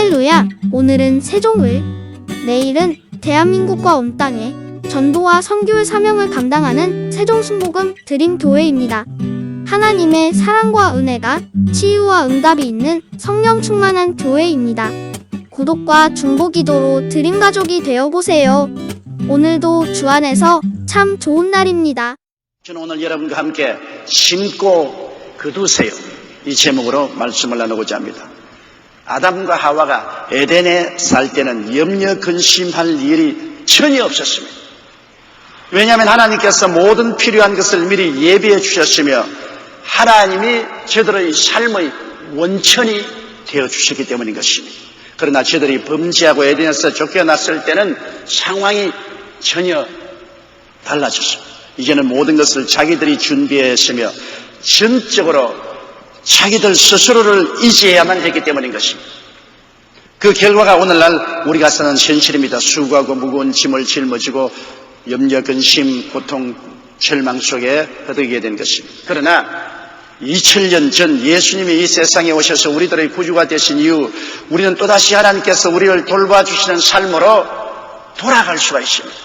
할렐루야! 오늘은 세종을, 내일은 대한민국과 온 땅에 전도와 선교의 사명을 감당하는 세종순복음 드림교회입니다. 하나님의 사랑과 은혜가 치유와 응답이 있는 성령 충만한 교회입니다. 구독과 중보기도로 드림가족이 되어보세요. 오늘도 주 안에서 참 좋은 날입니다. 저는 오늘 여러분과 함께 심고 거두세요, 이 제목으로 말씀을 나누고자 합니다. 아담과 하와가 에덴에 살 때는 염려 근심할 일이 전혀 없었습니다. 왜냐하면 하나님께서 모든 필요한 것을 미리 예비해 주셨으며 하나님이 저들의 삶의 원천이 되어 주셨기 때문인 것입니다. 그러나 저들이 범죄하고 에덴에서 쫓겨났을 때는 상황이 전혀 달라졌습니다. 이제는 모든 것을 자기들이 준비했으며 전적으로 자기들 스스로를 의지해야만 했기 때문인 것입니다. 그 결과가 오늘날 우리가 사는 현실입니다. 수고하고 무거운 짐을 짊어지고 염려, 근심, 고통, 절망 속에 허덕이게 된 것입니다. 그러나 2000년 전 예수님이 이 세상에 오셔서 우리들의 구주가 되신 이후 우리는 또다시 하나님께서 우리를 돌봐주시는 삶으로 돌아갈 수가 있습니다.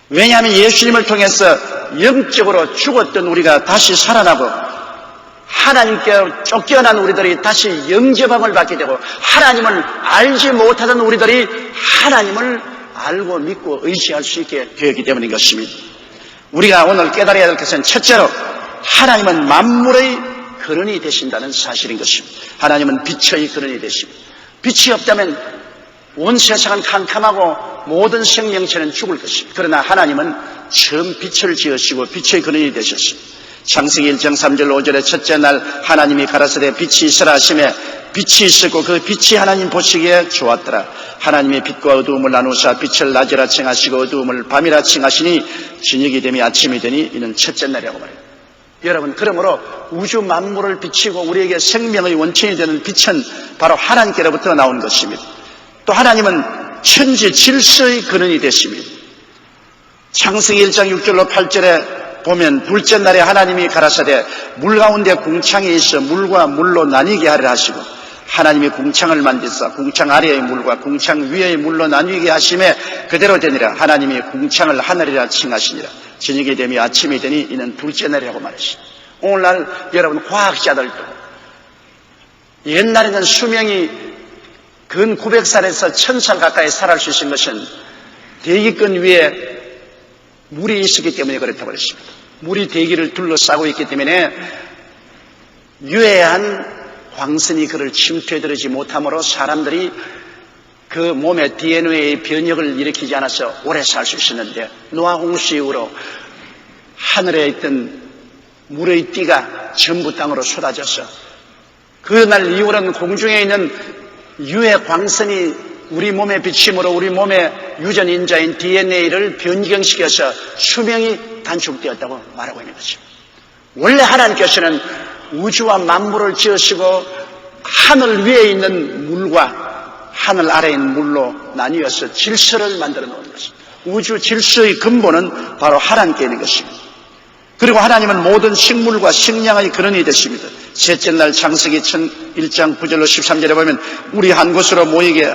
왜냐하면 예수님을 통해서 영적으로 죽었던 우리가 다시 살아나고 하나님께 쫓겨난 우리들이 다시 영접함을 받게 되고 하나님을 알지 못하던 우리들이 하나님을 알고 믿고 의지할 수 있게 되었기 때문인 것입니다. 우리가 오늘 깨달아야 될 것은 첫째로 하나님은 만물의 근원이 되신다는 사실인 것입니다. 하나님은 빛의 근원이 되십니다. 빛이 없다면 온 세상은 캄캄하고 모든 생명체는 죽을 것입니다. 그러나 하나님은 처음 빛을 지으시고 빛의 근원이 되셨습니다. 창세기 1장 3절 5절의 첫째 날 하나님이 가라사대 빛이 있으라 하시매 빛이 있었고 그 빛이 하나님 보시기에 좋았더라. 하나님이 빛과 어두움을 나누사 빛을 낮이라 칭하시고 어두움을 밤이라 칭하시니 저녁이 되며 아침이 되니 이는 첫째 날이라고 말해요. 여러분, 그러므로 우주 만물을 비치고 우리에게 생명의 원천이 되는 빛은 바로 하나님께로부터 나온 것입니다. 또 하나님은 천지 질서의 근원이 되십니다. 창세기 1장 6절로 8절에 보면 둘째 날에 하나님이 가라사대 물 가운데 궁창이 있어 물과 물로 나뉘게 하리라 하시고 하나님이 궁창을 만드사 궁창 아래의 물과 궁창 위의 물로 나뉘게 하심에 그대로 되니라. 하나님이 궁창을 하늘이라 칭하시니라. 저녁이 되며 아침이 되니 이는 둘째 날이라고 말하시니 오늘날 여러분 과학자들도 옛날에는 수명이 근 900살에서 1000살 가까이 살아갈 수 있는 것은 대기권 위에 물이 있었기 때문에 그렇다고 했습니다. 물이 대기를 둘러싸고 있기 때문에 유해한 광선이 그를 침투해들이지 못함으로 사람들이 그 몸의 DNA의 변형을 일으키지 않아서 오래 살 수 있었는데 노아 홍수 이후로 하늘에 있던 물의 띠가 전부 땅으로 쏟아져서 그날 이후로는 공중에 있는 유해 광선이 우리 몸에 비침으로 우리 몸의 유전인자인 DNA를 변경시켜서 수명이 단축되었다고 말하고 있는 것입니다. 원래 하나님께서는 우주와 만물을 지으시고 하늘 위에 있는 물과 하늘 아래에 있는 물로 나뉘어서 질서를 만들어 놓은 것입니다. 우주 질서의 근본은 바로 하나님께 있는 것입니다. 그리고 하나님은 모든 식물과 식량의 근원이 되십니다. 셋째 날 창세기 1장 9절로 13절에 보면 우리 한 곳으로 모이게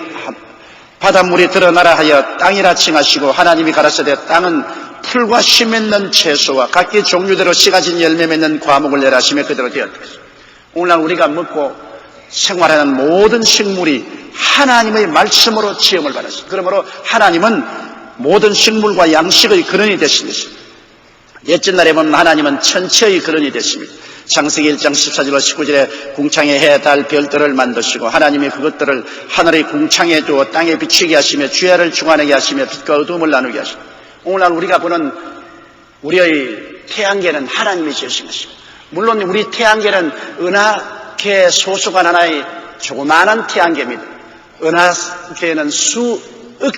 바닷물이 드러나라 하여 땅이라 칭하시고 하나님이 가라사대 땅은 풀과 씨 맺는 채소와 각기 종류대로 씨 가진 열매 맺는 과목을 내라 하시며 그대로 되었다. 오늘날 우리가 먹고 생활하는 모든 식물이 하나님의 말씀으로 지음을 받았습니다. 그러므로 하나님은 모든 식물과 양식의 근원이 되신 것입니다. 넷째 날에 보면 하나님은 천체의 근원이 됐습니다. 창세기 1장 14절로 19절에 궁창에 해, 달, 별들을 만드시고 하나님이 그것들을 하늘의 궁창에 두어 땅에 비치게 하시며 주야를 중하게 하시며 빛과 어두움을 나누게 하시고 오늘날 우리가 보는 우리의 태양계는 하나님이 지으신 것입니다. 물론 우리 태양계는 은하계 소수가 하나의 조그마한 태양계입니다. 은하계에는 수억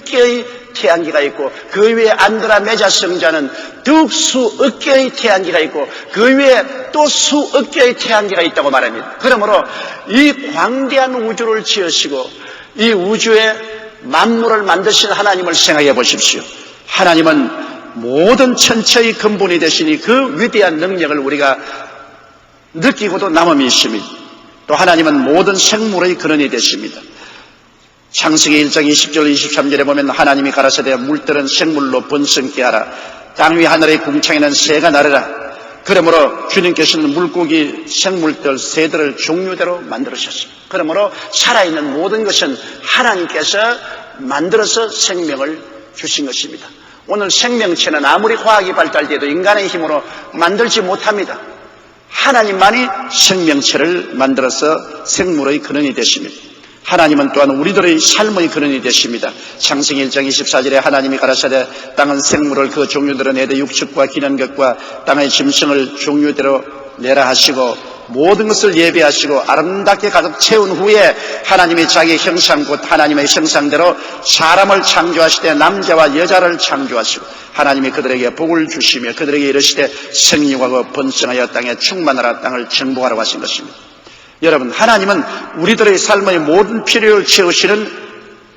개의 태양계가 있고 그 위에 안드로메다 성자는 더욱 수억 개의 태양계가 있고 그 위에 또 수억 개의 태양계가 있다고 말합니다. 그러므로 이 광대한 우주를 지으시고 이 우주의 만물을 만드신 하나님을 생각해 보십시오. 하나님은 모든 천체의 근본이 되시니 그 위대한 능력을 우리가 느끼고도 남음이 있습니다. 또 하나님은 모든 생물의 근원이 되십니다. 창세기 1장 20절 23절에 보면 하나님이 가라사대 물들은 생물로 번성케 하라. 땅 위 하늘의 궁창에는 새가 나르라. 그러므로 주님께서는 물고기, 생물들, 새들을 종류대로 만들으셨습니다. 그러므로 살아있는 모든 것은 하나님께서 만들어서 생명을 주신 것입니다. 오늘 생명체는 아무리 과학이 발달돼도 인간의 힘으로 만들지 못합니다. 하나님만이 생명체를 만들어서 생물의 근원이 되십니다. 하나님은 또한 우리들의 삶의 근원이 되십니다. 창세기 1장 24절에 하나님이 가라사대 땅은 생물을 그 종류대로 내되 육축과 기는 것과 땅의 짐승을 종류대로 내라 하시고 모든 것을 예비하시고 아름답게 가득 채운 후에 하나님이 자기 형상 곧 하나님의 형상대로 사람을 창조하시되 남자와 여자를 창조하시고 하나님이 그들에게 복을 주시며 그들에게 이르시되 생육하고 번성하여 땅에 충만하라 땅을 정복하라고 하신 것입니다. 여러분, 하나님은 우리들의 삶의 모든 필요를 채우시는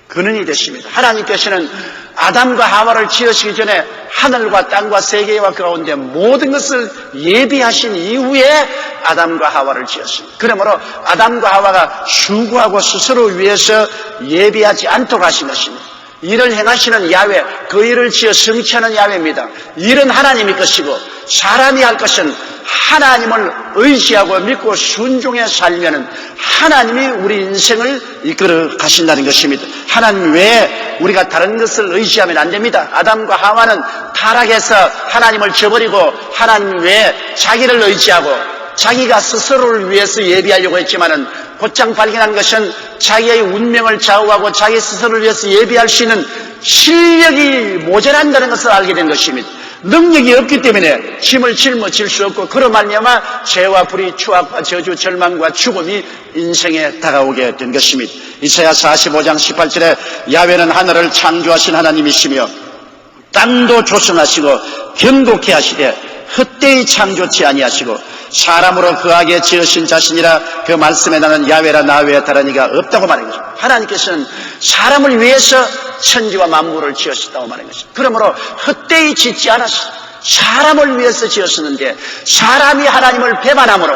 근원이 되십니다. 하나님께서는 아담과 하와를 지으시기 전에 하늘과 땅과 세계와 그 가운데 모든 것을 예비하신 이후에 아담과 하와를 지었습니다. 그러므로 아담과 하와가 수고하고 스스로 위해서 예비하지 않도록 하신 것입니다. 일을 행하시는 야훼, 그 일을 지어 성취하는 야훼입니다. 일은 하나님의 것이고 사람이 할 것은 하나님을 의지하고 믿고 순종해 살면은 하나님이 우리 인생을 이끌어 가신다는 것입니다. 하나님 외에 우리가 다른 것을 의지하면 안 됩니다. 아담과 하와는 타락해서 하나님을 저버리고 하나님 외에 자기를 의지하고 자기가 스스로를 위해서 예비하려고 했지만은 곧장 발견한 것은 자기의 운명을 좌우하고 자기 스스로를 위해서 예비할 수 있는 실력이 모자란다는 것을 알게 된 것입니다. 능력이 없기 때문에 짐을 짊어질 수 없고 그로 말미암아 죄와 불의, 추악과 저주, 절망과 죽음이 인생에 다가오게 된 것입니다. 이사야 45장 18절에 야훼는 하늘을 창조하신 하나님이시며 땅도 조성하시고 견고케 하시되 헛되이 창조치 아니하시고 사람으로 거하게 지으신 자신이라 그 말씀에 나는 야훼라 나 외에 다른 이가 없다고 말한 것입니다. 하나님께서는 사람을 위해서 천지와 만물을 지으셨다고 말한 것입니다. 그러므로 헛되이 짓지 않았습니다. 사람을 위해서 지었었는데 사람이 하나님을 배반함으로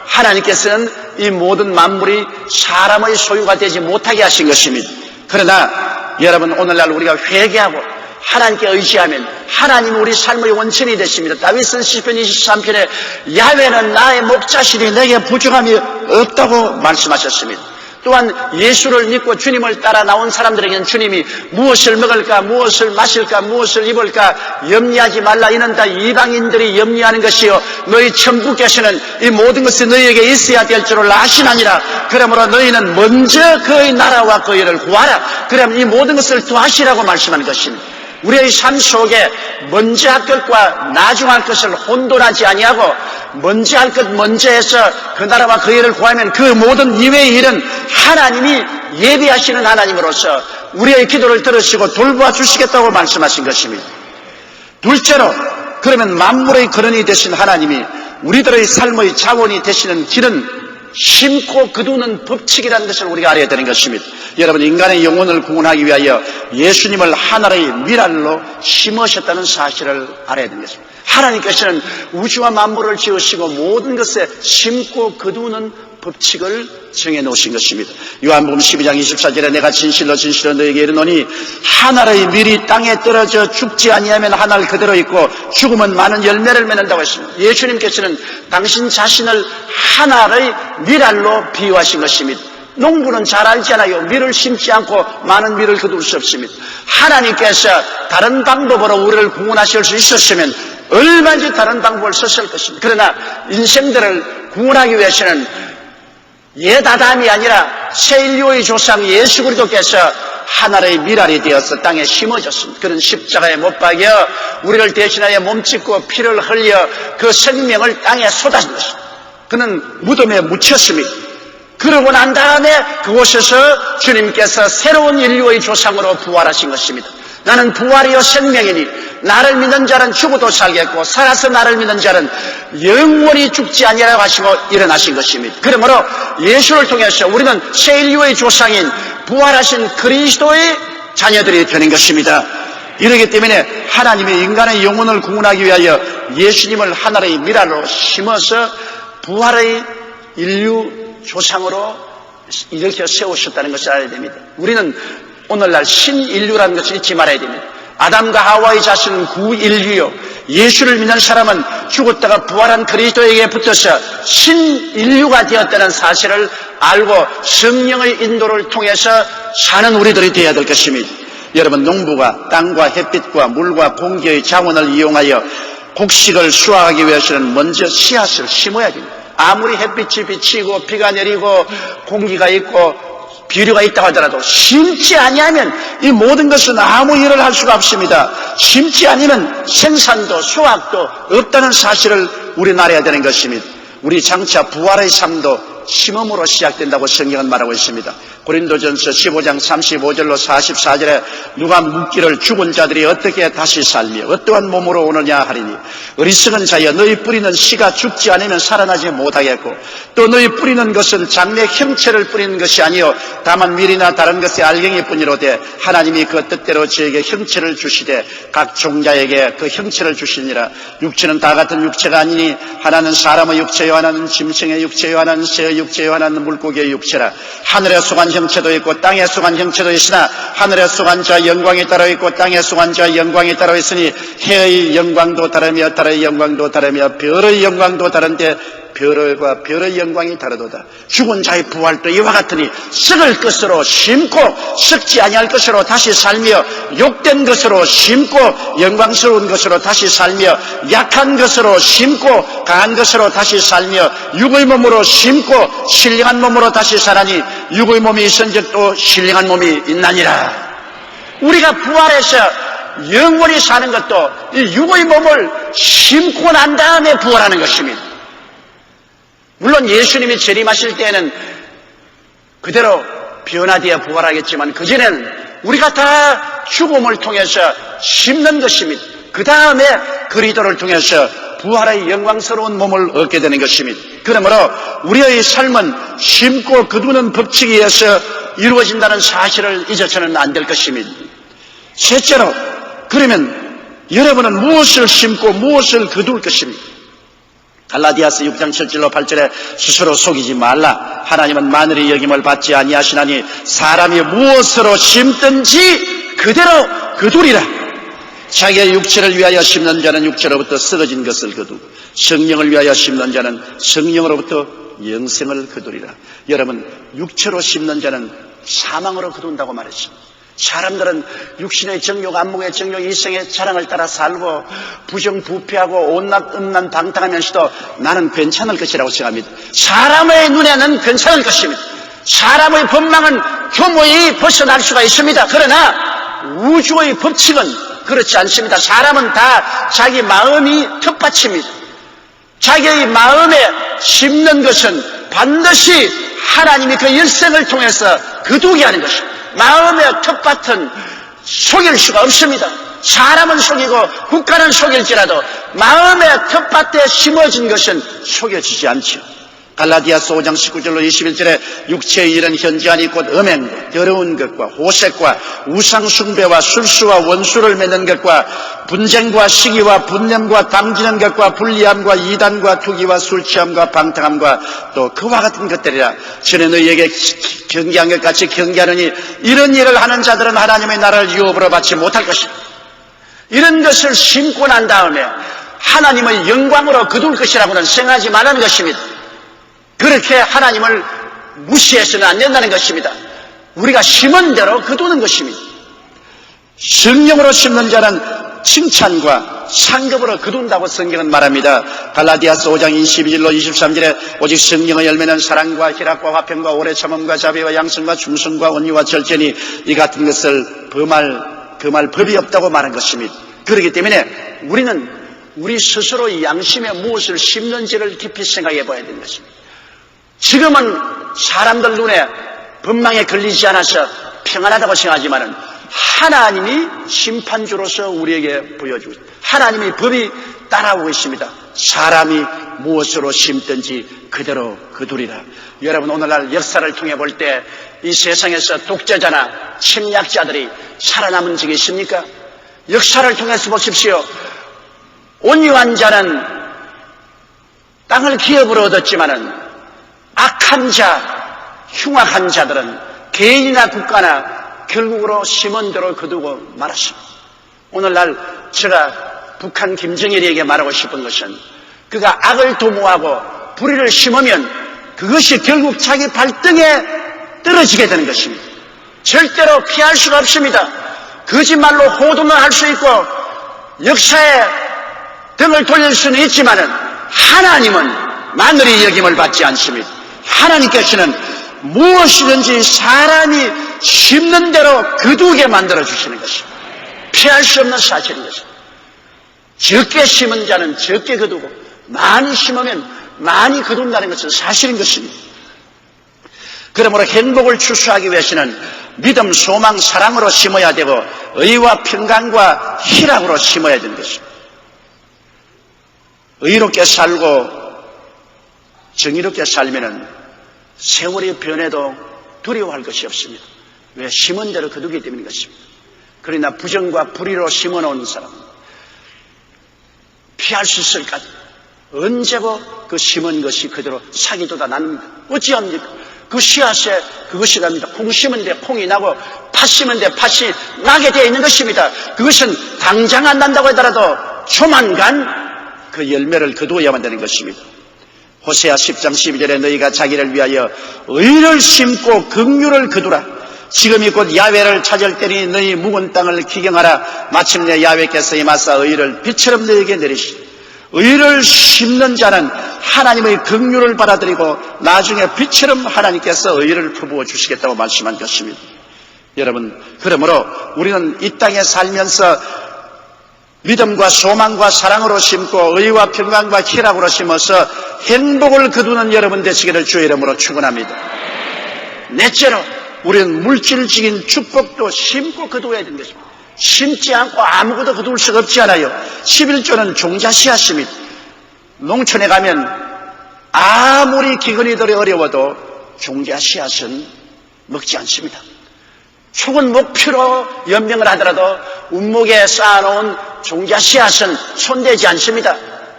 하나님께서는 이 모든 만물이 사람의 소유가 되지 못하게 하신 것입니다. 그러나 여러분, 오늘날 우리가 회개하고 하나님께 의지하면 하나님이 우리 삶의 원천이 되십니다. 다윗은 시편 23편에 야훼는 나의 목자시니 내게 부족함이 없다고 말씀하셨습니다. 또한 예수를 믿고 주님을 따라 나온 사람들에게는 주님이 무엇을 먹을까, 무엇을 마실까, 무엇을 입을까 염려하지 말라. 이는 다 이방인들이 염려하는 것이요 너희 천부께서는 이 모든 것이 너희에게 있어야 될 줄을 아시나니라. 그러므로 너희는 먼저 그의 나라와 그 일을 구하라. 그러면 이 모든 것을 더하시라고 말씀하는 것입니다. 우리의 삶 속에 먼저 할 것과 나중 할 것을 혼돈하지 아니하고 먼저 할 것 먼저 해서 그 나라와 그 일을 구하면 그 모든 이외의 일은 하나님이 예비하시는 하나님으로서 우리의 기도를 들으시고 돌보아 주시겠다고 말씀하신 것입니다. 둘째로, 그러면 만물의 근원이 되신 하나님이 우리들의 삶의 자원이 되시는 길은 심고 거두는 법칙이라는 것을 우리가 알아야 되는 것입니다. 여러분, 인간의 영혼을 구원하기 위하여 예수님을 하늘의 미랄로 심으셨다는 사실을 알아야 되는 것입니다. 하나님께서는 우주와 만물을 지으시고 모든 것에 심고 거두는 법칙을 정해놓으신 것입니다. 요한복음 12장 24절에 내가 진실로 진실로 너에게 이르노니 하늘의 밀이 땅에 떨어져 죽지 아니하면 하늘 그대로 있고 죽으면 많은 열매를 맺는다고 했습니다. 예수님께서는 당신 자신을 하늘의 밀알로 비유하신 것입니다. 농부는 잘 알잖아요. 밀을 심지 않고 많은 밀을 거둘 수 없습니다. 하나님께서 다른 방법으로 우리를 구원하실 수 있었으면 얼마든지 다른 방법을 썼을 것입니다. 그러나 인생들을 구원하기 위해서는 옛 아담이 아니라 새 인류의 조상 예수 그리스도께서 하늘의 미랄이 되어서 땅에 심어졌습니다. 그런 십자가에 못 박여 우리를 대신하여 몸짓고 피를 흘려 그 생명을 땅에 쏟아진 것입니다. 그는 무덤에 묻혔습니다. 그러고 난 다음에 그곳에서 주님께서 새로운 인류의 조상으로 부활하신 것입니다. 나는 부활이요 생명이니 나를 믿는 자는 죽어도 살겠고 살아서 나를 믿는 자는 영원히 죽지 아니하라고 하시고 일어나신 것입니다. 그러므로 예수를 통해서 우리는 새 인류의 조상인 부활하신 그리스도의 자녀들이 되는 것입니다. 이러기 때문에 하나님이 인간의 영혼을 구원하기 위하여 예수님을 하늘의 미랄로 심어서 부활의 인류 조상으로 일으켜 세우셨다는 것을 알아야 됩니다. 우리는 오늘날 신인류라는 것을 잊지 말아야 됩니다. 아담과 하와의 자신은 구인류요, 예수를 믿는 사람은 죽었다가 부활한 그리스도에게 붙어서 신인류가 되었다는 사실을 알고 성령의 인도를 통해서 사는 우리들이 되어야 될 것입니다. 여러분, 농부가 땅과 햇빛과 물과 공기의 자원을 이용하여 곡식을 수확하기 위해서는 먼저 씨앗을 심어야 됩니다. 아무리 햇빛이 비치고 비가 내리고 공기가 있고 비료가 있다고 하더라도 심지 아니하면 이 모든 것은 아무 일을 할 수가 없습니다. 심지 아니면 생산도 수확도 없다는 사실을 우리는 알아야 되는 것입니다. 우리 장차 부활의 삶도 심음으로 시작된다고 성경은 말하고 있습니다. 고린도전서 15장 35절로 44절에 누가 묻기를 죽은 자들이 어떻게 다시 살며 어떠한 몸으로 오느냐 하리니, 어리석은 자여, 너희 뿌리는 씨가 죽지 않으면 살아나지 못하겠고, 또 너희 뿌리는 것은 장래 형체를 뿌리는 것이 아니요 다만 밀이나 다른 것의 알갱이 뿐이로되 하나님이 그 뜻대로 저에게 형체를 주시되 각 종자에게 그 형체를 주시니라. 육체는 다 같은 육체가 아니니 하나는 사람의 육체요 하나는 짐승의 육체요 하나는 새의 육체요 하나는 물고기의 육체라. 하늘에 속한 형체도 있고 땅에 속한 형체도 있으나 하늘에 속한 자 영광이 따로 있고 땅에 속한 자 영광이 따로 있으니 해의 영광도 다르며 달의 영광도 다르며 별의 영광도 다른데 별과 별의 영광이 다르도다. 죽은 자의 부활도 이와 같으니 썩을 것으로 심고 썩지 아니할 것으로 다시 살며, 욕된 것으로 심고 영광스러운 것으로 다시 살며, 약한 것으로 심고 강한 것으로 다시 살며, 육의 몸으로 심고 신령한 몸으로 다시 살아니 육의 몸이 있은즉 또 신령한 몸이 있나니라. 우리가 부활해서 영원히 사는 것도 이 육의 몸을 심고 난 다음에 부활하는 것입니다. 물론 예수님이 재림하실 때에는 그대로 변화되어 부활하겠지만 그전에는 우리가 다 죽음을 통해서 심는 것입니다. 그 다음에 그리스도를 통해서 부활의 영광스러운 몸을 얻게 되는 것입니다. 그러므로 우리의 삶은 심고 거두는 법칙에 의해서 이루어진다는 사실을 잊어서는 안 될 것입니다. 셋째로, 그러면 여러분은 무엇을 심고 무엇을 거둘 것입니까? 갈라디아서 6장 7절로 8절에 스스로 속이지 말라. 하나님은 마늘의 여김을 받지 아니하시나니 사람이 무엇으로 심든지 그대로 거두리라. 자기의 육체를 위하여 심는 자는 육체로부터 썩어진 것을 거두고 성령을 위하여 심는 자는 성령으로부터 영생을 거두리라. 여러분, 육체로 심는 자는 사망으로 거둔다고 말했습니다. 사람들은 육신의 정욕, 안목의 정욕, 이성의 자랑을 따라 살고 부정부패하고 온갖 음란 방탕하면서도 나는 괜찮을 것이라고 생각합니다. 사람의 눈에는 괜찮을 것입니다. 사람의 법망은 교모히 벗어날 수가 있습니다. 그러나 우주의 법칙은 그렇지 않습니다. 사람은 다 자기 마음이 텃밭입니다. 자기의 마음에 심는 것은 반드시 하나님이 그 일생을 통해서 거두게 하는 것입니다. 마음의 텃밭은 속일 수가 없습니다. 사람은 속이고 국가는 속일지라도 마음의 텃밭에 심어진 것은 속여지지 않죠. 갈라디아서 5장 19절로 21절에 육체의 일은 현저하니 곧 음행, 더러운 것과 호색과 우상숭배와 술수와 원수를 맺는 것과 분쟁과 시기와 분념과 당지는 것과 불리함과 이단과 투기와 술취함과 방탕함과 또 그와 같은 것들이라. 전에 너희에게 경계한 것 같이 경계하느니 이런 일을 하는 자들은 하나님의 나라를 유업으로 받지 못할 것이다. 이런 것을 심고 난 다음에 하나님의 영광으로 거둘 것이라고는 생각하지 말라는 것입니다. 그렇게 하나님을 무시해서는 안 된다는 것입니다. 우리가 심은 대로 거두는 것입니다. 성령으로 심는 자는 칭찬과 상급으로 거둔다고 성경은 말합니다. 갈라디아서 5장 22절로 23절에 오직 성령의 열매는 사랑과 희락과 화평과 오래 참음과 자비와 양성과 충성과 온유와 절제니 이 같은 것을 금할 법이 없다고 말한 것입니다. 그렇기 때문에 우리는 우리 스스로 양심에 무엇을 심는지를 깊이 생각해 봐야 되는 것입니다. 지금은 사람들 눈에 법망에 걸리지 않아서 평안하다고 생각하지만은 하나님이 심판주로서 우리에게 보여주고 있습니다. 하나님의 법이 따라오고 있습니다. 사람이 무엇으로 심든지 그대로 거두리라. 여러분, 오늘날 역사를 통해 볼 때 이 세상에서 독재자나 침략자들이 살아남은 적이 있습니까? 역사를 통해서 보십시오. 온유한 자는 땅을 기업으로 얻었지만은 악한 자, 흉악한 자들은 개인이나 국가나 결국으로 심은 대로 거두고 말았습니다. 오늘날 제가 북한 김정일에게 말하고 싶은 것은 그가 악을 도모하고 불의를 심으면 그것이 결국 자기 발등에 떨어지게 되는 것입니다. 절대로 피할 수가 없습니다. 거짓말로 호도는 할 수 있고 역사에 등을 돌릴 수는 있지만은 하나님은 마늘이 여김을 받지 않습니다. 하나님께서는 무엇이든지 사람이 심는 대로 거두게 만들어 주시는 것입니다. 피할 수 없는 사실인 것입니다. 적게 심은 자는 적게 거두고 많이 심으면 많이 거둔다는 것은 사실인 것입니다. 그러므로 행복을 추수하기 위해서는 믿음, 소망, 사랑으로 심어야 되고 의와 평강과 희락으로 심어야 되는 것입니다. 의롭게 살고 정의롭게 살면은 세월이 변해도 두려워할 것이 없습니다. 왜? 심은 대로 거두기 때문인 것입니다. 그러나 부정과 불의로 심어놓은 사람 피할 수 있을까? 언제고 그 심은 것이 그대로 사기도다 납니다. 어찌합니까? 그 씨앗에 그것이 납니다. 콩 심은 데 콩이 나고 팥 심은 데 팥이 나게 되어 있는 것입니다. 그것은 당장 안 난다고 하더라도 조만간 그 열매를 거두어야만 되는 것입니다. 호세아 10장 12절에 너희가 자기를 위하여 의를 심고 긍휼을 거두라. 지금이 곧 야훼를 찾을 때니 너희 묵은 땅을 기경하라. 마침내 야훼께서 임하사 의를 비처럼 너희에게 내리시리. 의를 심는 자는 하나님의 긍휼을 받아들이고 나중에 빛처럼 하나님께서 의를 퍼부어 주시겠다고 말씀한 것입니다. 여러분, 그러므로 우리는 이 땅에 살면서 믿음과 소망과 사랑으로 심고 의와 평강과 희락으로 심어서 행복을 거두는 여러분 되시기를 주의 이름으로 축원합니다. 넷째로 우리는 물질적인 축복도 심고 거두어야 되는 것입니다. 심지 않고 아무것도 거둘 수가 없지 않아요. 11조는 종자 씨앗입니다. 농촌에 가면 아무리 기근이들이 어려워도 종자 씨앗은 먹지 않습니다. 죽은 목표로 연명을 하더라도 운목에 쌓아놓은 종자 씨앗은 손대지 않습니다.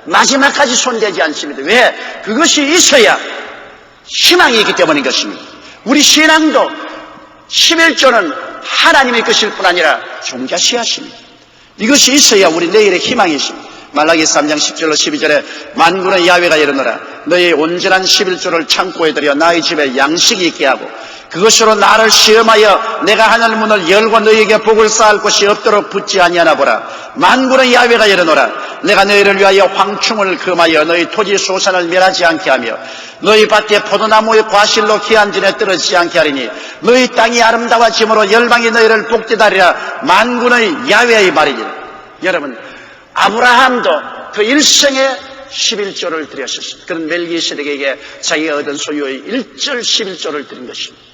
마지막까지 손대지 않습니다. 왜? 그것이 있어야 희망이 있기 때문인 것입니다. 우리 신앙도 11조는 하나님의 것일 뿐 아니라 종자 씨앗입니다. 이것이 있어야 우리 내일의 희망이 있습니다. 말라기 3장 10절로 12절에 만군의 야훼가 이르노라. 너희 온전한 11조를 창고에 들여 나의 집에 양식이 있게 하고 그것으로 나를 시험하여 내가 하늘 문을 열고 너희에게 복을 쌓을 곳이 없도록 붙지 아니하나 보라. 만군의 야훼가 이르노라. 내가 너희를 위하여 황충을 금하여 너희 토지 소산을 멸하지 않게 하며 너희 밭에 포도나무의 과실로 기한전에 떨어지지 않게 하리니 너희 땅이 아름다워짐으로 열방이 너희를 복되다리라. 만군의 야훼의 말이니라. 여러분, 아브라함도 그 일생에 11조를 드렸었습니다. 그런 멜기세덱에게 자기가 얻은 소유의 1절 11조를 드린 것입니다.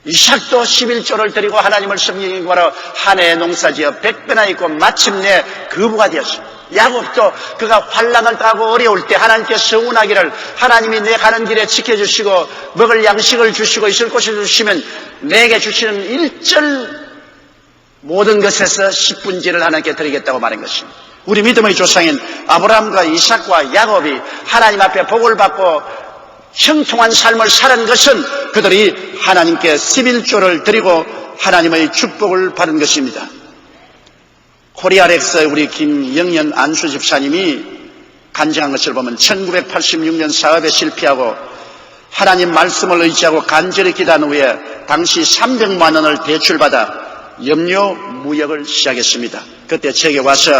이삭도 11조를 드리고 하나님을 섬기기 바로 한 해의 농사지어 100배나 있고 마침내 거부가 되었습니다. 야곱도 그가 환난을 당하고 어려울 때 하나님께 서운하기를 하나님이 내 가는 길에 지켜주시고 먹을 양식을 주시고 있을 곳을 주시면 내게 주시는 1절 모든 것에서 10분지를 하나님께 드리겠다고 말한 것입니다. 우리 믿음의 조상인 아브라함과 이삭과 야곱이 하나님 앞에 복을 받고 형통한 삶을 사는 것은 그들이 하나님께 11조를 드리고 하나님의 축복을 받은 것입니다. 코리아렉스 우리 김영년 안수 집사님이 간증한 것을 보면 1986년 사업에 실패하고 하나님 말씀을 의지하고 간절히 기도한 후에 당시 300만 원을 대출받아 염료 무역을 시작했습니다. 그때 제게 와서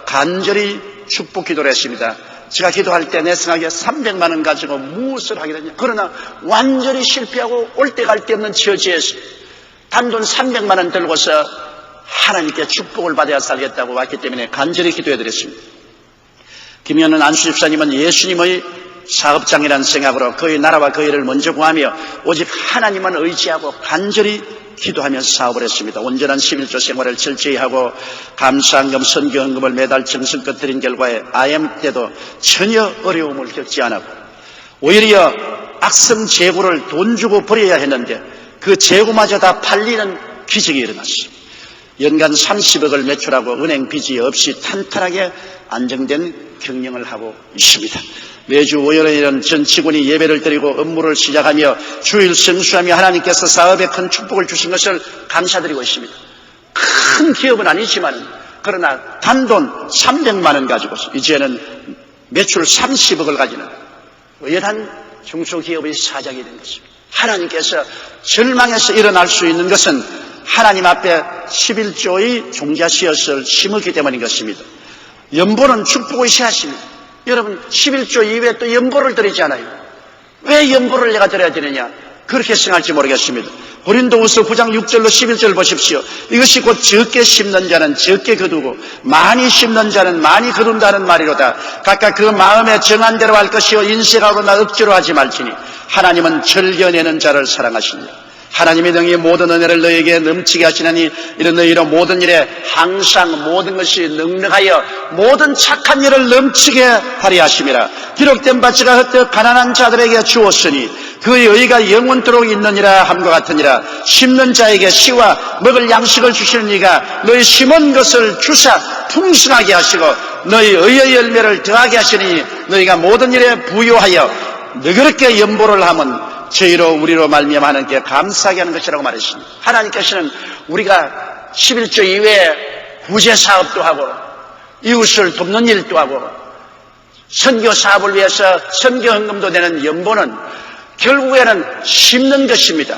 간절히 축복 기도를 했습니다. 제가 기도할 때 내 생각에 300만 원 가지고 무엇을 하게 되냐. 그러나 완전히 실패하고 올 때 갈 데 없는 처지에서 단돈 300만 원 들고서 하나님께 축복을 받아야 살겠다고 왔기 때문에 간절히 기도해드렸습니다. 김현은 안수 집사님은 예수님의 사업장이라는 생각으로 그의 나라와 그의 일을 먼저 구하며 오직 하나님만 의지하고 간절히 기도하면서 사업을 했습니다. 온전한 11조 생활을 철저히 하고 감사헌금, 선교헌금을 매달 정성껏 드린 결과에 IMF 때도 전혀 어려움을 겪지 않았고 오히려 악성 재고를 돈 주고 버려야 했는데 그 재고마저 다 팔리는 기적이 일어났습니다. 연간 30억을 매출하고 은행 빚이 없이 탄탄하게 안정된 경영을 하고 있습니다. 매주 월요일은 전 직원이 예배를 드리고 업무를 시작하며 주일 성수하며 하나님께서 사업에 큰 축복을 주신 것을 감사드리고 있습니다. 큰 기업은 아니지만 그러나 단돈 300만 원 가지고 이제는 매출 30억을 가지는 의연한 중소기업의 사장이 된 것입니다. 하나님께서 절망에서 일어날 수 있는 것은 하나님 앞에 11조의 종자씨앗을 심었기 때문인 것입니다. 연보는 축복의 씨앗입니다. 여러분 11조 이외에 또 연보를 드리잖아요. 왜 연보를 내가 드려야 되느냐? 그렇게 생각할지 모르겠습니다. 고린도후서 9장 6절로 11절 보십시오. 이것이 곧 적게 심는 자는 적게 거두고 많이 심는 자는 많이 거둔다는 말이로다. 각각 그 마음에 정한 대로 할 것이요 인색하거나 억지로 하지 말지니 하나님은 절겨내는 자를 사랑하시니라. 하나님이 능히 모든 은혜를 너에게 넘치게 하시나니 이런 너희로 모든 일에 항상 모든 것이 넉넉하여 모든 착한 일을 넘치게 하리 하심이라. 기록된 바치가 흩어 가난한 자들에게 주었으니 그의 의가 영원토록 있느니라 함과 같으니라. 심는 자에게 씨와 먹을 양식을 주시는 이가 너희 심은 것을 주사 풍성하게 하시고 너희 의의 열매를 더하게 하시니 너희가 모든 일에 부요하여 너그럽게 연보를 하면 저희로 우리로 말미암아 하나님께 감사하게 하는 것이라고 말했습니다. 하나님께서는 우리가 11조 이외에 구제사업도 하고 이웃을 돕는 일도 하고 선교 사업을 위해서 선교 헌금도 내는 연보는 결국에는 심는 것입니다.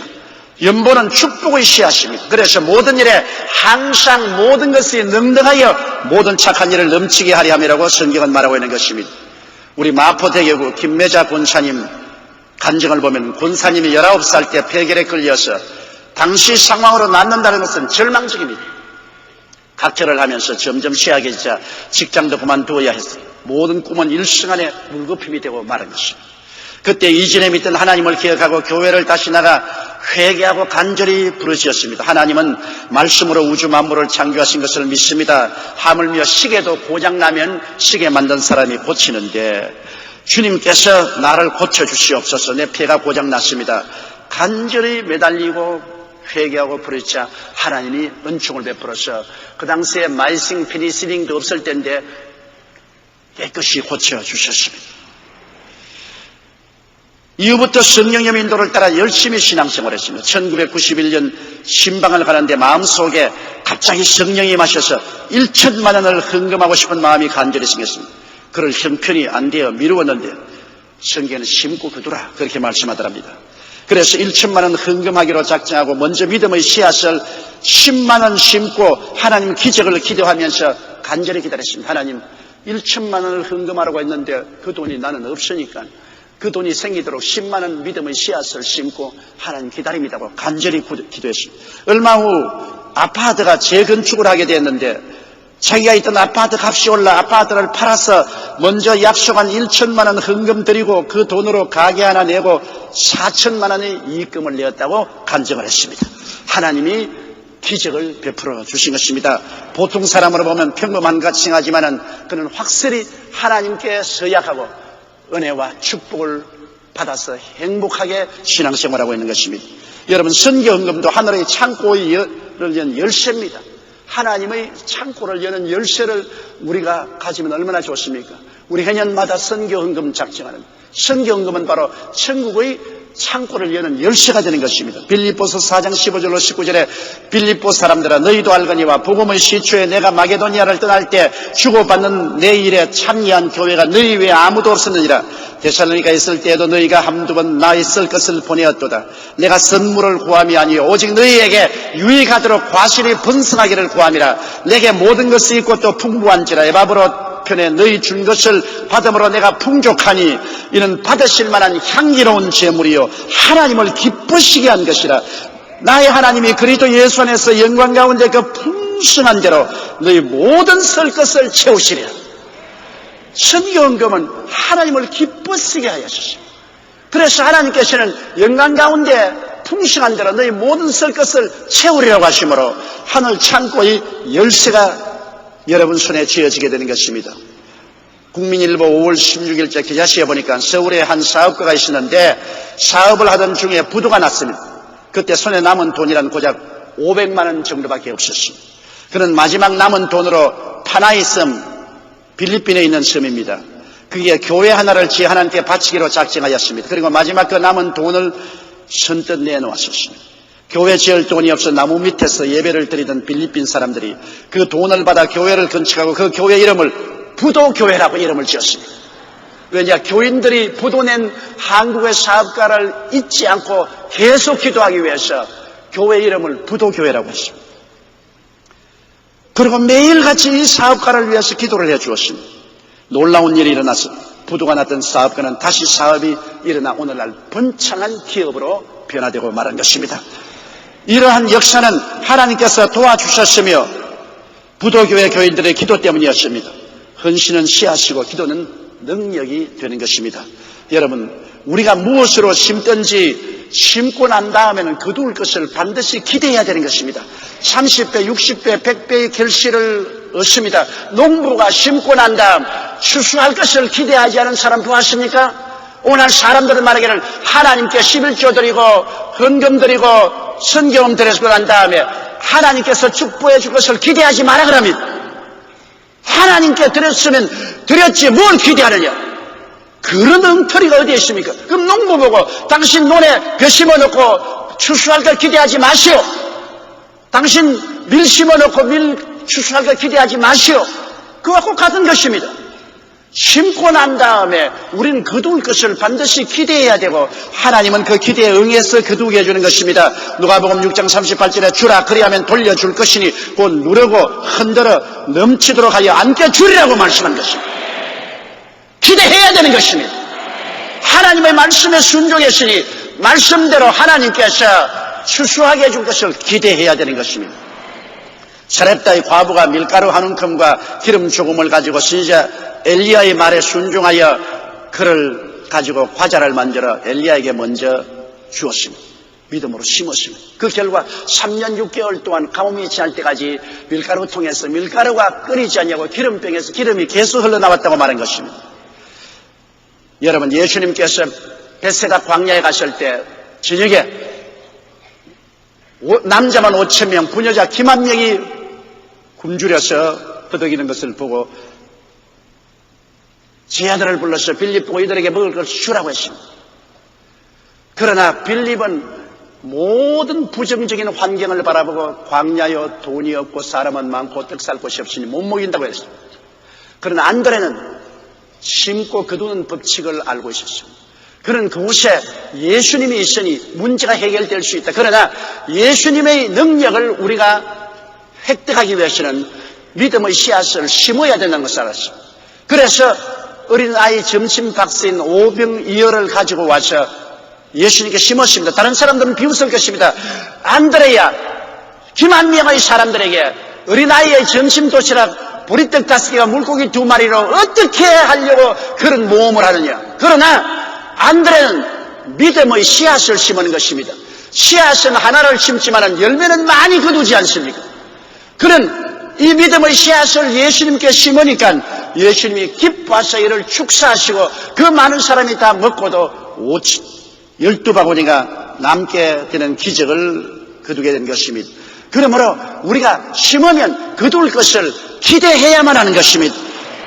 연보는 축복의 씨앗입니다. 그래서 모든 일에 항상 모든 것이 넉넉하여 모든 착한 일을 넘치게 하리 함이라고 성경은 말하고 있는 것입니다. 우리 마포대교구 김매자 권사님 간증을 보면 권사님이 19살 때 폐결에 걸려서 당시 상황으로 낫는다는 것은 절망적입니다. 각절을 하면서 점점 쉬하게지자 직장도 그만두어야 했어요. 모든 꿈은 일순간에 물거품이 되고 말한 것입니다. 그때 이전에 믿던 하나님을 기억하고 교회를 다시 나가 회개하고 간절히 부르짖었습니다. 하나님은 말씀으로 우주 만물을 창조하신 것을 믿습니다. 하물며 시계도 고장나면 시계 만든 사람이 고치는데 주님께서 나를 고쳐주시옵소서. 내 폐가 고장났습니다. 간절히 매달리고 회개하고 부르짖자 하나님이 은총을 베풀어서 그 당시에 마이싱 피니시링도 없을 때인데 깨끗이 고쳐주셨습니다. 이후부터 성령의 인도를 따라 열심히 신앙생활을 했습니다. 1991년 신방을 가는데 마음속에 갑자기 성령이 임하셔서 1천만 원을 헌금하고 싶은 마음이 간절히 생겼습니다. 그를 형편이 안 되어 미루었는데 성경에는 심고 거두라 그렇게 말씀하더랍니다. 그래서 1천만 원 헌금하기로 작정하고 먼저 믿음의 씨앗을 10만 원 심고 하나님 기적을 기도하면서 간절히 기다렸습니다. 하나님 1천만 원을 헌금하라고 했는데 그 돈이 나는 없으니까 그 돈이 생기도록 10만 원 믿음의 씨앗을 심고 하나님 기다립니다고 간절히 기도했습니다. 얼마 후 아파트가 재건축을 하게 됐는데 자기가 있던 아파트 값이 올라 아파트를 팔아서 먼저 약속한 1천만 원 헌금 드리고 그 돈으로 가게 하나 내고 4천만 원의 이익금을 내었다고 간증을 했습니다. 하나님이 기적을 베풀어 주신 것입니다. 보통 사람으로 보면 평범한 것 생각하지만은 그는 확실히 하나님께 서약하고 은혜와 축복을 받아서 행복하게 신앙생활하고 있는 것입니다. 여러분 선교 헌금도 하늘의 창고의 연 열쇠입니다. 하나님의 창고를 여는 열쇠를 우리가 가지면 얼마나 좋습니까? 우리 해년마다 선교헌금 작정하는 선교헌금은 바로 천국의 창고를 여는 열쇠가 되는 것입니다. 빌립보서 4장 15절로 19절에 빌립보 사람들아 너희도 알거니와 복음의 시초에 내가 마게도니아를 떠날 때 주고받는 내 일에 참여한 교회가 너희 외에 아무도 없었느니라. 데살로니가에 있을 때에도 너희가 한두 번 나 있을 것을 보내었도다. 내가 선물을 구함이 아니요 오직 너희에게 유익하도록 과실이 번성하기를 구함이라. 내게 모든 것이 있고 또 풍부한지라. 에바브로 편에 너희 준 것을 받음으로 내가 풍족하니 이는 받으실 만한 향기로운 제물이요 하나님을 기쁘시게 한 것이라. 나의 하나님이 그리스도 예수 안에서 영광 가운데 그 풍성한 대로 너희 모든 설 것을 채우시리라. 선교헌금은 하나님을 기쁘시게 하였습니다. 그래서 하나님께서는 영광 가운데 풍성한 대로 너희 모든 설 것을 채우리라고 하심으로 하늘 창고의 열쇠가 여러분 손에 쥐어지게 되는 것입니다. 국민일보 5월 16일자 기자시에 보니까 서울에 한 사업가가 있었는데 사업을 하던 중에 부도가 났습니다. 그때 손에 남은 돈이란 고작 500만 원 정도밖에 없었습니다. 그는 마지막 남은 돈으로 파나이섬 필리핀에 있는 섬입니다. 그게 교회 하나를 지 하나님께 바치기로 작정하였습니다. 그리고 마지막 그 남은 돈을 선뜻 내놓았었습니다. 교회 지을 돈이 없어 나무 밑에서 예배를 드리던 필리핀 사람들이 그 돈을 받아 교회를 건축하고 그 교회 이름을 부도교회라고 이름을 지었습니다. 왜냐, 교인들이 부도낸 한국의 사업가를 잊지 않고 계속 기도하기 위해서 교회 이름을 부도교회라고 했습니다. 그리고 매일같이 이 사업가를 위해서 기도를 해 주었습니다. 놀라운 일이 일어났어. 부도가 났던 사업가는 다시 사업이 일어나 오늘날 번창한 기업으로 변화되고 말한 것입니다. 이러한 역사는 하나님께서 도와주셨으며 부도교회 교인들의 기도 때문이었습니다. 헌신은 씨앗이고 기도는 능력이 되는 것입니다. 여러분, 우리가 무엇으로 심든지 심고 난 다음에는 거둘 것을 반드시 기대해야 되는 것입니다. 30배, 60배, 100배의 결실을 얻습니다. 농부가 심고 난 다음 추수할 것을 기대하지 않은 사람 보았습니까? 오늘 사람들은 말하기를 하나님께 11조 드리고 헌금 드리고 선경험 드리고 난 다음에 하나님께서 축복해 줄 것을 기대하지 마라 그럽니다. 하나님께 드렸으면 드렸지 뭘 기대하느냐. 그런 엉터리가 어디에 있습니까? 그럼 농부 보고 당신 논에 벼 심어놓고 추수할 걸 기대하지 마시오. 당신 밀 심어놓고 밀 추수할 걸 기대하지 마시오. 그와 똑같은 것입니다. 심고 난 다음에 우리는 거둘 것을 반드시 기대해야 되고 하나님은 그 기대에 응해서 거두게 해주는 것입니다. 누가복음 6장 38절에 주라 그리하면 돌려줄 것이니 곧 누르고 흔들어 넘치도록 하여 안겨주리라고 말씀한 것입니다. 기대해야 되는 것입니다. 하나님의 말씀에 순종했으니 말씀대로 하나님께서 추수하게 해줄 것을 기대해야 되는 것입니다. 사렙다의 과부가 밀가루 한 움큼과 기름 조금을 가지고 선지자 엘리야의 말에 순종하여 그를 가지고 과자를 만들어 엘리야에게 먼저 주었습니다. 믿음으로 심었습니다. 그 결과 3년 6개월 동안 가뭄이 지날 때까지 밀가루통에서 밀가루가 끓이지 않냐고 기름병에서 기름이 계속 흘러나왔다고 말한 것입니다. 여러분, 예수님께서 베세다 광야에 갔을 때 저녁에 남자만 5,000명, 부녀자 기만 명이 굶주려서 허덕이는 것을 보고 제 아들을 불러서 빌립 보고 이들에게 먹을 것을 주라고 했습니다. 그러나 빌립은 모든 부정적인 환경을 바라보고 광야요 돈이 없고 사람은 많고 떡 살 곳이 없으니 못 먹인다고 했습니다. 그러나 안드레는 심고 거두는 법칙을 알고 있었습니다. 그는 그곳에 예수님이 있으니 문제가 해결될 수 있다. 그러나 예수님의 능력을 우리가 획득하기 위해서는 믿음의 씨앗을 심어야 된다는 것을 알았습니다. 그래서 어린아이 점심 박스인 오병이어를 가지고 와서 예수님께 심었습니다. 다른 사람들은 비웃을 것입니다. 안드레야, 기만 명의 사람들에게 어린아이의 점심 도시락 보리떡 5개와 물고기 2마리로 어떻게 하려고 그런 모험을 하느냐. 그러나 안드레는 믿음의 씨앗을 심는 것입니다. 씨앗은 하나를 심지만 열매는 많이 거두지 않습니까? 그는 이 믿음의 씨앗을 예수님께 심으니까 예수님이 기뻐하셔 이를 축사하시고 그 많은 사람이 다 먹고도 12바구니가 남게 되는 기적을 거두게 된 것입니다. 그러므로 우리가 심으면 거둘 것을 기대해야만 하는 것입니다.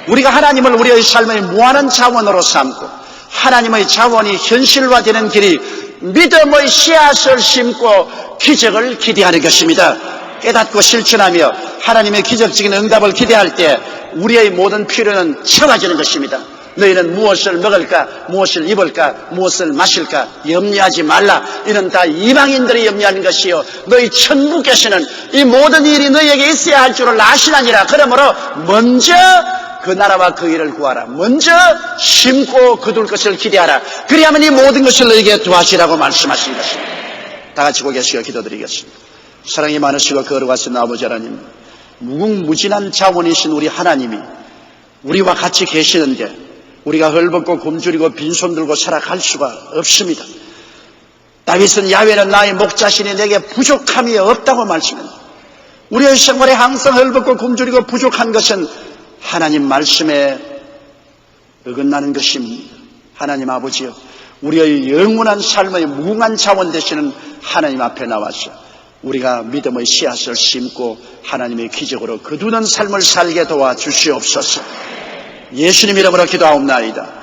우리가 하나님을 우리의 삶의 무한한 자원으로 삼고 하나님의 자원이 현실화되는 길이 믿음의 씨앗을 심고 기적을 기대하는 것입니다. 깨닫고 실천하며 하나님의 기적적인 응답을 기대할 때 우리의 모든 필요는 채워지는 것입니다. 너희는 무엇을 먹을까, 무엇을 입을까, 무엇을 마실까 염려하지 말라. 이는 다 이방인들이 염려하는 것이요 너희 천국께서는 이 모든 일이 너희에게 있어야 할 줄을 아시나니라. 그러므로 먼저 그 나라와 그 일을 구하라. 먼저 심고 거둘 것을 기대하라. 그리하면 이 모든 것을 너희에게 도와주시라고 말씀하신 것입니다. 다 같이 고개 숙여 기도드리겠습니다. 사랑이 많으시고 거룩하신 아버지 하나님, 무궁무진한 자원이신 우리 하나님이 우리와 같이 계시는데 우리가 헐벗고 굶주리고 빈손 들고 살아갈 수가 없습니다. 다윗은 야훼는 나의 목자시니 내게 부족함이 없다고 말씀합니다. 우리의 생활에 항상 헐벗고 굶주리고 부족한 것은 하나님 말씀에 어긋나는 것입니다. 하나님 아버지여, 우리의 영원한 삶의 무궁한 자원 되시는 하나님 앞에 나와서 우리가 믿음의 씨앗을 심고 하나님의 기적으로 거두는 삶을 살게 도와주시옵소서. 예수님 이름으로 기도하옵나이다.